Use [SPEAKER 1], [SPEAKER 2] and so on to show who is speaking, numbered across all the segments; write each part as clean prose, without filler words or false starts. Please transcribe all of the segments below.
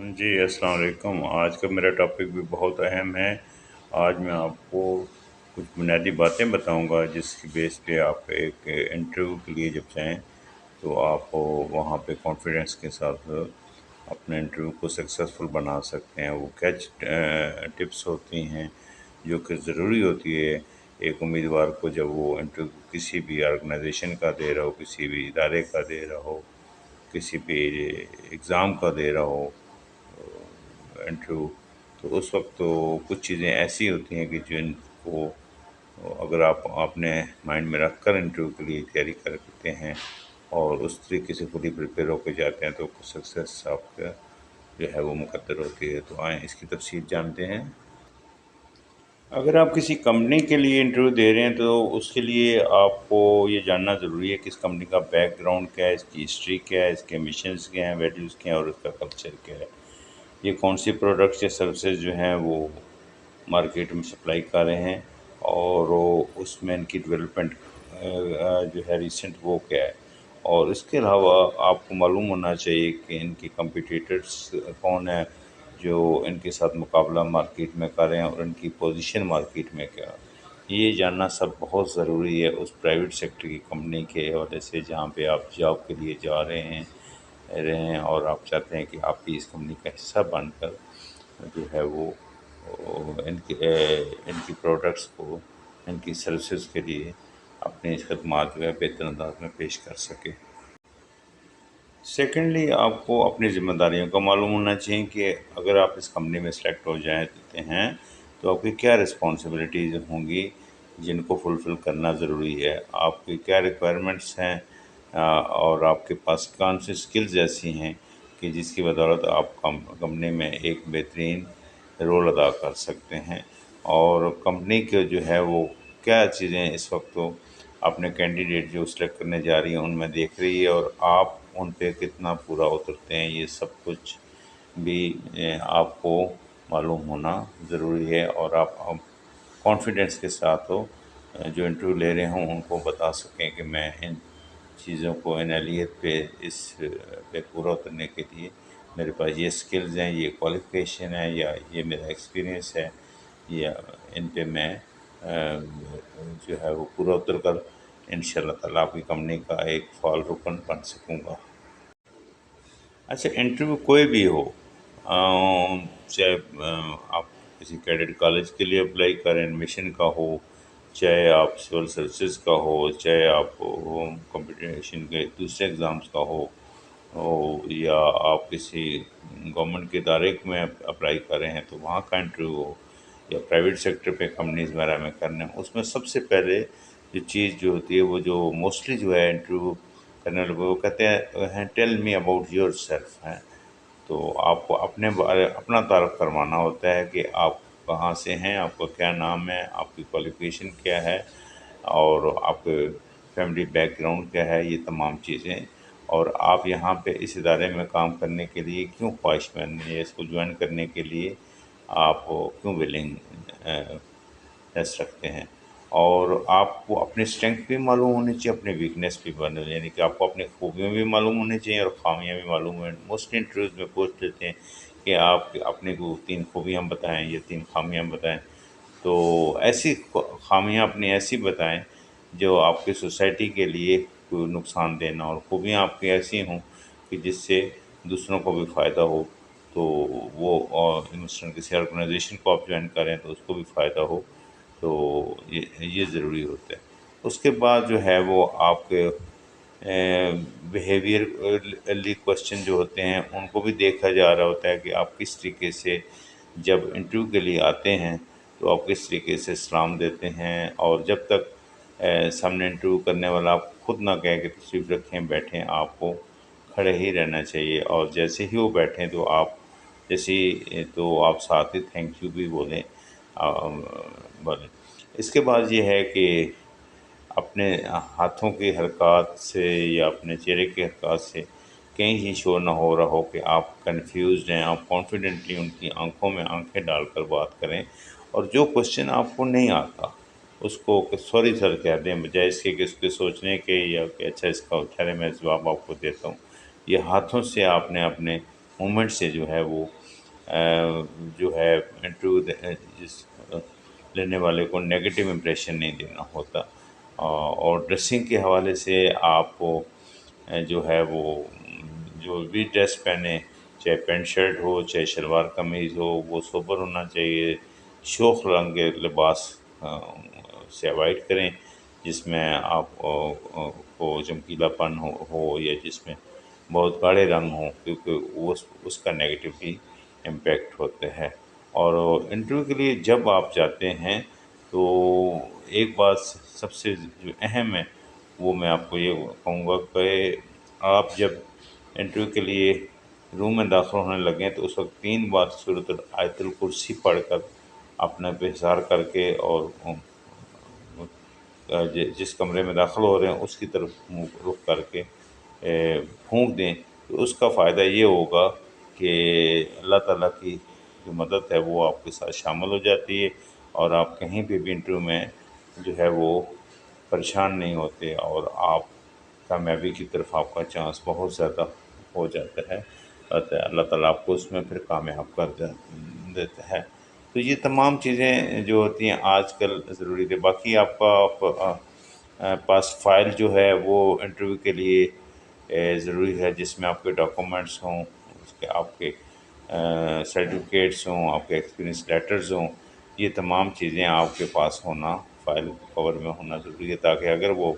[SPEAKER 1] جی السلام علیکم۔ آج کا میرا ٹاپک بھی بہت اہم ہے۔ آج میں آپ کو کچھ بنیادی باتیں بتاؤں گا جس کی بیس پہ آپ ایک انٹرویو کے لیے جب جائیں تو آپ وہاں پہ کانفیڈنس کے ساتھ اپنے انٹرویو کو سکسیزفل بنا سکتے ہیں۔ وہ کیچ ٹپس ہوتی ہیں جو کہ ضروری ہوتی ہے ایک امیدوار کو جب وہ انٹرویو کسی بھی آرگنائزیشن کا دے رہا ہو، کسی بھی ادارے کا دے رہا ہو، کسی بھی ایگزام کا دے رہا ہو انٹرویو، تو اس وقت تو کچھ چیزیں ایسی ہوتی ہیں کہ جن کو اگر آپ اپنے مائنڈ میں رکھ کر انٹرویو کے لیے تیاری کرتے ہیں اور اس طریقے سے خود ہی پریپیئر ہو کے جاتے ہیں تو سکسیس آپ کا جو ہے وہ مقدر ہوتی ہے۔ تو آئیں اس کی تفصیل جانتے ہیں۔ اگر آپ کسی کمپنی کے لیے انٹرویو دے رہے ہیں تو اس کے لیے آپ کو یہ جاننا ضروری ہے کہ اس کمپنی کا بیک گراؤنڈ کیا ہے، اس کی ہسٹری کیا ہے، اس کے مشنز کیا ہیں، ویلیوز کیا ہیں اور اس کا کلچر کیا ہے۔ یہ کون سی پروڈکٹس یا سروسز جو ہیں وہ مارکیٹ میں سپلائی کر رہے ہیں اور اس میں ان کی ڈیولپمنٹ جو ہے ریسنٹ وہ کیا ہے، اور اس کے علاوہ آپ کو معلوم ہونا چاہیے کہ ان کی کمپیٹیٹرس کون ہیں جو ان کے ساتھ مقابلہ مارکیٹ میں کر رہے ہیں اور ان کی پوزیشن مارکیٹ میں کیا۔ یہ جاننا سب بہت ضروری ہے اس پرائیویٹ سیکٹر کی کمپنی کے حوالے سے جہاں پہ آپ جاب کے لیے جا رہے ہیں اور آپ چاہتے ہیں کہ آپ بھی اس کمپنی کا حصہ بن کر جو ہے وہ ان کی پروڈکٹس کو، ان کی سروسز کے لیے اپنی خدمات جو ہے بہتر انداز میں پیش کر سکے۔ سیکنڈلی آپ کو اپنی ذمہ داریوں کا معلوم ہونا چاہیے کہ اگر آپ اس کمپنی میں سلیکٹ ہو جاتے ہیں تو آپ کی کیا رسپانسبلٹیز ہوں گی جن کو فلفل کرنا ضروری ہے، آپ کی کیا ریکوائرمنٹس ہیں، اور آپ کے پاس کون سی اسکلز ایسی ہیں کہ جس کی بدولت آپ کمپنی میں ایک بہترین رول ادا کر سکتے ہیں، اور کمپنی کے جو ہے وہ کیا چیزیں اس وقت تو اپنے کینڈیڈیٹ جو سلیکٹ کرنے جا رہی ہیں ان میں دیکھ رہی ہے اور آپ ان پہ کتنا پورا اترتے ہیں، یہ سب کچھ بھی آپ کو معلوم ہونا ضروری ہے، اور آپ کانفیڈنس کے ساتھ ہو جو انٹرویو لے رہے ہوں ان کو بتا سکیں کہ میں ان چیزوں کو، ان اہلیت پہ اس پہ پورا اترنے کے لیے میرے پاس یہ اسکلز ہیں، یہ کوالیفیکیشن ہے، یا یہ میرا ایکسپیرینس ہے، یا ان پہ میں جو ہے وہ پورا اتر کر ان شاء اللہ تعالیٰ آپ کی کمپنی کا ایک فعال رکن بن سکوں گا۔ اچھا، انٹرویو کوئی بھی ہو، چاہے آپ کسی کیڈٹ کالج کے لیے اپلائی کریں، ایڈمیشن کا ہو، چاہے آپ سول سروسز کا ہو، چاہے آپ کمپٹیشن کے دوسرے ایگزامس کا یا آپ کسی گورنمنٹ کے ادارے میں اپلائی کر رہے ہیں تو وہاں کا انٹرویو ہو، یا پرائیویٹ سیکٹر پہ کمپنیز وغیرہ میں کرنے، اس میں سب سے پہلے جو چیز جو ہوتی ہے وہ جو موسٹلی جو ہے انٹرویو کرنے والے وہ کہتے ہیں tell me about your self ہیں، تو آپ کو اپنے بارے اپنا تعارف کروانا ہوتا ہے کہ آپ کہاں سے ہیں، آپ کا کیا نام ہے، آپ کی کوالیفیکیشن کیا ہے، اور آپ کے فیملی بیک گراؤنڈ کیا ہے، یہ تمام چیزیں، اور آپ یہاں پہ اس ادارے میں کام کرنے کے لیے کیوں خواہش مند ہیں، اس کو جوائن کرنے کے لیے آپ کیوں ولنگنیس رکھتے ہیں، اور آپ کو اپنے اسٹرینگتھ بھی معلوم ہونی چاہیے، اپنے ویکنیس بھی یعنی کہ آپ کو اپنی خوبیاں بھی معلوم ہونی چاہیے اور خامیاں بھی معلوم ہونی۔ موسٹلی انٹرویوز میں پوچھ لیتے ہیں کہ آپ اپنے کو 3 خوبیاں بتائیں یا 3 خامیاں بتائیں، تو ایسی خامیاں اپنی ایسی بتائیں جو آپ کی سوسائٹی کے لیے کوئی نقصان دینا، اور خوبیاں آپ کی ایسی ہوں کہ جس سے دوسروں کو بھی فائدہ ہو، تو وہ مثلاً کسی آرگنائزیشن کو آپ جوائن کریں تو اس کو بھی فائدہ ہو، تو یہ ضروری ہوتا ہے۔ اس کے بعد جو ہے وہ آپ کے بیہیویئرلی کوشچن جو ہوتے ہیں ان کو بھی دیکھا جا رہا ہوتا ہے کہ آپ کس طریقے سے جب انٹرویو کے لیے آتے ہیں تو آپ کس طریقے سے سلام دیتے ہیں، اور جب تک سامنے انٹرویو کرنے والا آپ خود نہ کہے کہ تشریف رکھیں بیٹھیں، آپ کو کھڑے ہی رہنا چاہیے، اور جیسے ہی وہ بیٹھیں تو آپ ساتھ ہی تھینک یو بھی بولیں۔ اس کے بعد یہ ہے کہ اپنے ہاتھوں کی حرکات سے یا اپنے چہرے کی حرکات سے کہیں ہی شو نہ ہو رہا ہو کہ آپ کنفیوزڈ ہیں، آپ کانفیڈنٹلی ان کی آنکھوں میں آنکھیں ڈال کر بات کریں، اور جو کوشچن آپ کو نہیں آتا اس کو سوری سر کہہ دیں، بجائے اس کے اس کے سوچنے کے، یا کہ اچھا اس کا ٹھہرے میں جواب آپ کو دیتا ہوں۔ یہ ہاتھوں سے آپ نے اپنے مومنٹ سے جو ہے وہ جو ہے انٹرویو جس لینے والے کو نگیٹو امپریشن نہیں دینا ہوتا۔ اور ڈریسنگ کے حوالے سے آپ کو جو ہے وہ جو بھی ڈریس پہنے، چاہے پینٹ شرٹ ہو چاہے شلوار قمیض ہو، وہ سوبر ہونا چاہیے۔ شوخ رنگ کے لباس سے اوائڈ کریں جس میں آپ کو چمکیلا پن ہو یا جس میں بہت گاڑے رنگ ہوں، کیونکہ اس کا نگیٹیوٹی امپیکٹ ہوتے ہے۔ اور انٹرویو کے لیے جب آپ جاتے ہیں تو ایک بات سب سے جو اہم ہے وہ میں آپ کو یہ کہوں گا کہ آپ جب انٹرویو کے لیے روم میں داخل ہونے لگیں تو اس وقت 3 بار سورۃ آیت الکرسی پڑھ کر اپنا پہ اظہار کر کے اور جس کمرے میں داخل ہو رہے ہیں اس کی طرف منہ رخ کر کے پھونک دیں، تو اس کا فائدہ یہ ہوگا کہ اللہ تعالیٰ کی جو مدد ہے وہ آپ کے ساتھ شامل ہو جاتی ہے، اور آپ کہیں پہ بھی انٹرویو میں جو ہے وہ پریشان نہیں ہوتے، اور آپ کامیابی کی طرف آپ کا چانس بہت زیادہ ہو جاتا ہے، اور اللہ تعالیٰ آپ کو اس میں پھر کامیاب کر دیتا ہے۔ تو یہ تمام چیزیں جو ہوتی ہیں آج کل ضروری تھے۔ باقی آپ کا پاس فائل جو ہے وہ انٹرویو کے لیے ضروری ہے، جس میں آپ کے ڈاکومنٹس ہوں، اس کے آپ کے سرٹیفکیٹس ہوں، آپ کے ایکسپیرئنس لیٹرز ہوں، یہ تمام چیزیں آپ کے پاس ہونا، فائل کور میں ہونا ضروری ہے، تاکہ اگر وہ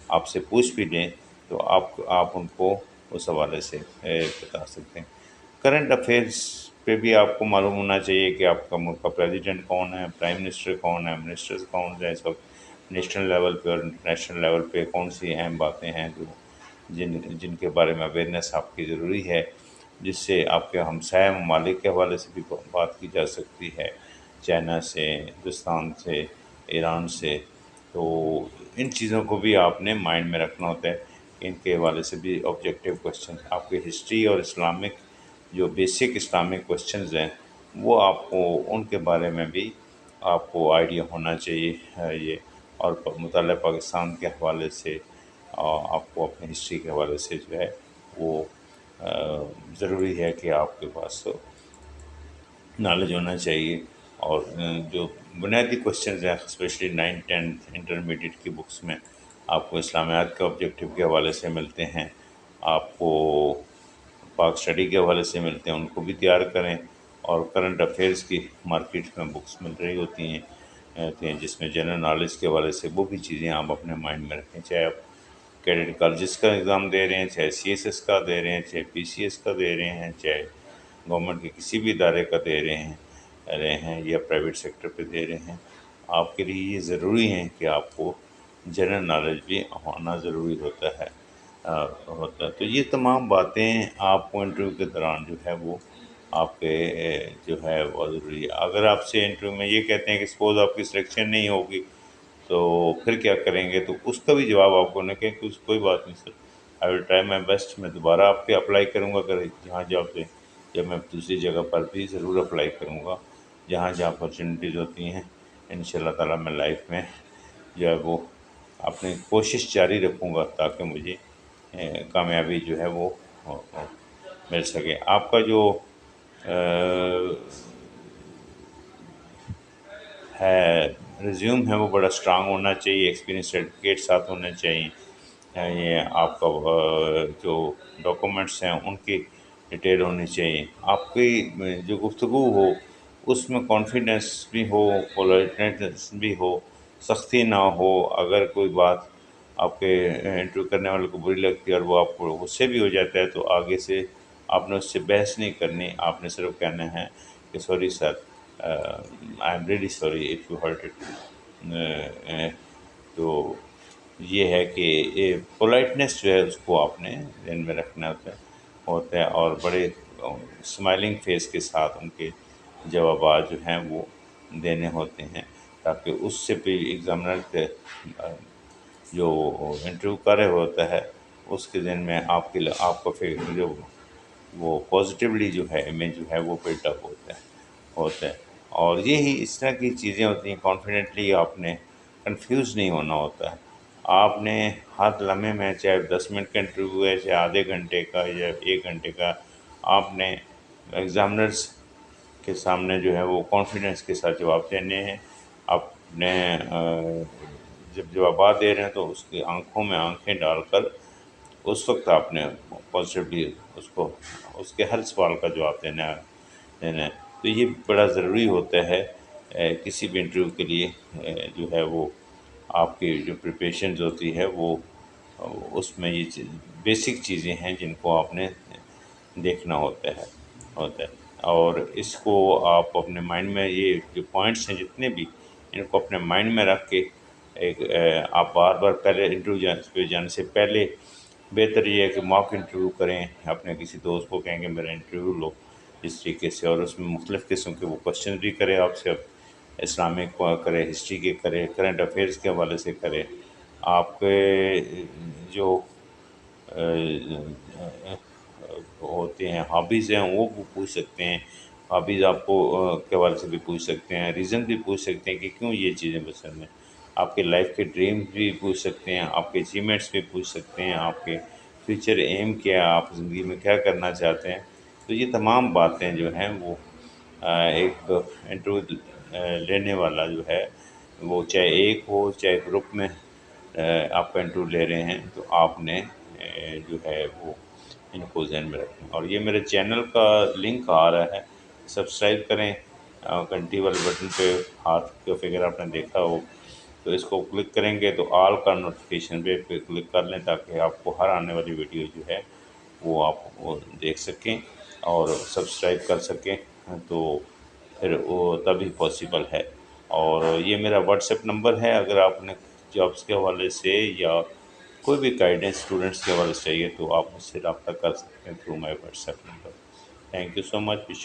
[SPEAKER 1] آپ سے پوچھ بھی لیں تو آپ ان کو اس حوالے سے بتا سکتے ہیں۔ کرنٹ افیئرس پہ بھی آپ کو معلوم ہونا چاہیے کہ آپ کا ملک کا پریزیڈنٹ کون ہے، پرائم منسٹر کون ہے، منسٹرز کون ہیں اس وقت نیشنل لیول پہ اور انٹرنیشنل لیول پہ، کون سی اہم باتیں ہیں جو جن کے بارے میں اویئرنیس آپ کی ضروری ہے، جس سے آپ کے ہمسایہ ممالک کے حوالے سے بھی بات کی جا سکتی ہے، چائنا سے، ہندوستان سے، ایران سے۔ تو ان چیزوں کو بھی آپ نے مائنڈ میں رکھنا ہوتا ہے، ان کے حوالے سے بھی آبجیکٹیو کوشچن، آپ کی ہسٹری اور اسلامک جو بیسک اسلامک کوشچنز ہیں وہ آپ کو ان کے بارے میں بھی آپ کو آئیڈیا ہونا چاہیے یہ، اور مطالعہ پاکستان کے حوالے سے آپ کو اپنے ہسٹری کے حوالے سے جو ہے وہ ضروری ہے کہ آپ کے پاس نالج ہونا چاہیے۔ اور جو بنیادی کوشچنز ہیں اسپیشلی 9th 10th انٹرمیڈیٹ کی بکس میں آپ کو اسلامیات کے آبجیکٹیو کے حوالے سے ملتے ہیں، آپ کو پاک اسٹڈی کے حوالے سے ملتے ہیں، ان کو بھی تیار کریں۔ اور کرنٹ افیئرس کی مارکیٹ میں بکس مل رہی ہوتی ہیں جس میں جنرل نالج کے حوالے سے وہ بھی چیزیں آپ اپنے مائنڈ میں رکھیں، چاہے آپ کیڈٹ کالجز کا ایگزام دے رہے ہیں، چاہے سی ایس ایس کا دے رہے ہیں، چاہے پی سی ایس کا دے رہے ہیں، چاہے گورنمنٹ کے کسی بھی ادارے کا دے رہے ہیں یا پرائیویٹ سیکٹر پہ دے رہے ہیں، آپ کے لیے یہ ضروری ہے کہ آپ کو جنرل نالج بھی ہونا ضروری ہوتا ہے۔ تو یہ تمام باتیں آپ کو انٹرویو کے دوران جو ہے وہ آپ کے جو ہے وہ ضروری ہے۔ اگر آپ سے انٹرویو میں یہ کہتے ہیں کہ سپوز آپ کی سلیکشن نہیں ہوگی تو پھر کیا کریں گے، تو اس کا بھی جواب آپ کو نہ کہیں کہ کوئی بات نہیں سر، آئی ول ٹرائی مائی بیسٹ، میں دوبارہ آپ کے اپلائی کروں گا، اگر جہاں جاب دیں یا میں دوسری جگہ پر بھی ضرور اپلائی کروں گا جہاں جہاں اپارچونیٹیز ہوتی ہیں۔ ان شاء اللہ تعالیٰ میں لائف میں جو ہے وہ اپنی کوشش جاری رکھوں گا تاکہ مجھے کامیابی جو ہے وہ مل سکے۔ آپ کا جو ہے ریزیوم ہے وہ بڑا اسٹرانگ ہونا چاہیے، ایکسپیرئنس سرٹیفکیٹ ساتھ ہونے چاہیے، یہ آپ کا جو ڈاکومنٹس ہیں ان کی ڈیٹیل ہونی چاہیے، آپ کی جو گفتگو ہو اس میں کانفیڈنس بھی ہو، پولائٹنس بھی ہو، سختی نہ ہو۔ اگر کوئی بات آپ کے انٹرویو کرنے والے کو بری لگتی ہے اور وہ آپ کو غصے بھی ہو جاتا ہے تو آگے سے آپ نے اس سے بحث نہیں کرنی، آپ نے صرف کہنا ہے کہ sorry sir, I am really sorry if you hurt it. تو یہ ہے کہ پولائٹنس جو ہے اس کو آپ نے ذہن میں رکھنا ہوتا ہے اور بڑے اسمائلنگ فیس کے ساتھ ان کے جوابات جو ہیں وہ دینے ہوتے ہیں، تاکہ اس سے بھی ایگزامنر کے جو انٹرویو کر رہے ہوتا ہے اس کے ذہن میں آپ کا جو وہ پازیٹیولی جو ہے امیج جو ہے وہ بلٹ اپ ہوتا ہے۔ اور یہی اس طرح کی چیزیں ہوتی ہیں، کانفیڈنٹلی آپ نے کنفیوز نہیں ہونا ہوتا ہے، آپ نے ہر لمحے میں چاہے 10 منٹ کا انٹرویو ہے، چاہے آدھے گھنٹے کا یا 1 گھنٹے کا، آپ نے ایگزامنرس کے سامنے جو ہے وہ کانفیڈنس کے ساتھ جواب دینے ہیں. آپ نے جب جوابات دے رہے ہیں تو اس کی آنکھوں میں آنکھیں ڈال کر اس وقت آپ نے پازیٹیولی اس کے ہر سوال کا جواب دینا ہے. تو یہ بڑا ضروری ہوتا ہے کسی بھی انٹرویو کے لیے. جو ہے وہ آپ کی جو پریپریشنز ہوتی ہے وہ اس میں یہ بیسک چیزیں ہیں جن کو آپ نے دیکھنا ہوتا ہے. اور اس کو آپ اپنے مائنڈ میں، یہ جو پوائنٹس ہیں جتنے بھی، ان کو اپنے مائنڈ میں رکھ کے ایک آپ بار بار پہلے انٹرویو پہ جانے سے پہلے بہتر یہ ہے کہ موک انٹرویو کریں. اپنے کسی دوست کو کہیں کہ میرا انٹرویو لو اس طریقے سے، اور اس میں مختلف قسم کے وہ کوشچن بھی کرے آپ سے. اسلامک کرے، ہسٹری کے کرے، کرنٹ افیئرس کے حوالے سے کرے. آپ کے جو ہوتے ہیں ہابیز ہیں وہ پوچھ سکتے ہیں. ہابیز آپ کو کے حوالے سے بھی پوچھ سکتے ہیں. ریزن بھی پوچھ سکتے ہیں کہ کیوں یہ چیزیں پسند ہیں. آپ کے لائف کے ڈریم بھی پوچھ سکتے ہیں. آپ کے اچیومنٹس بھی پوچھ سکتے ہیں. آپ کے فیوچر ایم کیا ہے، آپ زندگی میں کیا کرنا چاہتے ہیں. تو یہ تمام باتیں جو ہیں وہ ایک انٹرویو لینے والا جو ہے وہ چاہے ایک ہو چاہے گروپ میں آپ کا انٹرویو لے رہے ہیں، تو آپ نے جو ہے وہ ان کو ذہن میں رکھیں. اور یہ میرے چینل کا لنک آ رہا ہے، سبسکرائب کریں. گھنٹی والے بٹن پہ ہاتھ کا فگر آپ نے دیکھا ہو تو اس کو کلک کریں گے تو آل کا نوٹیفیکیشن پہ کلک کر لیں تاکہ آپ کو ہر آنے والی ویڈیو جو ہے وہ آپ وہ دیکھ سکیں اور سبسکرائب کر سکیں. تو پھر وہ تبھی پاسبل ہے. اور یہ میرا واٹس ایپ نمبر ہے. اگر آپ نے جابس کے حوالے سے یا کوئی بھی گائیڈنس اسٹوڈنٹس کے حوالے سے چاہیے تو آپ مجھ سے رابطہ کر سکتے ہیں through my what's app number. Thank you so much.